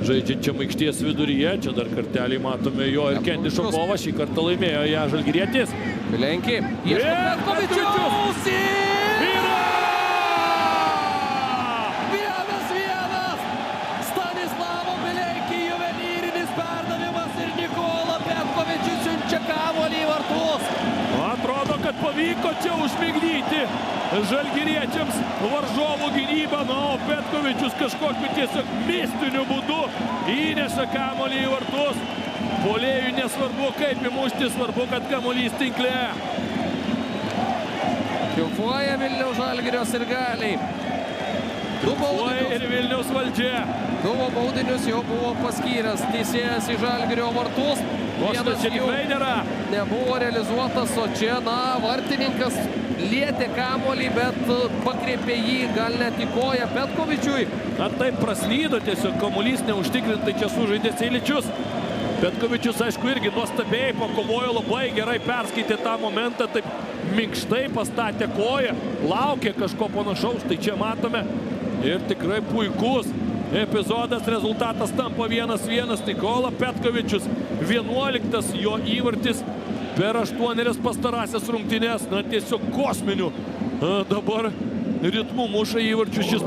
žaidžiančiam aikštės viduryje. Čia dar kartelį matome jo ir Kendišo kovą. Šį kartą laimėjo ją žalgirietis. Vilenki. Ieško Petkovičius. Yra! 1-1. Stanislavo Vilenki juvelyrinis perdavimas ir Nikola Petkovičius siunčia kamuolį į vartus. Atrodo, kad pavyko čia užmigdyti žalgiriečiams varžovų gynybą. Na, o Petkovičius kažkokiu tiesiog mistiniu būdu įneša kamuolį į vartus. Puolėjui nesvarbu, kaip įmušti, svarbu, kad kamuolys tinkle. Triumfuoja Vilniaus Žalgirio sirgaliai. Triumfuoja ir Vilniaus valdžia. 2 baudinius jau buvo paskyręs teisėjas į Žalgirio vartus. Vienas čia tikrai nėra. Nebuvo realizuotas, o čia, na, vartininkas lietė kamuolį, bet pakreipė jį gal net į koją Petkovičiui. Na taip praslydo, tiesiog kamuolys neužtikrintai čia sužaidė Seiličius. Petkovičius, aišku, irgi nuostabiai pakovojo, labai gerai perskaitė tą momentą, taip minkštai pastatė koją, laukė kažko panašaus, tai čia matome. Ir tikrai puikus epizodas, rezultatas tampa 1-1. Nikola Petkovičius 11 jo įvartis per 8 pastarąsias rungtynes. Na tiesiog kosminiu dabar ritmu muša įvarčius šis.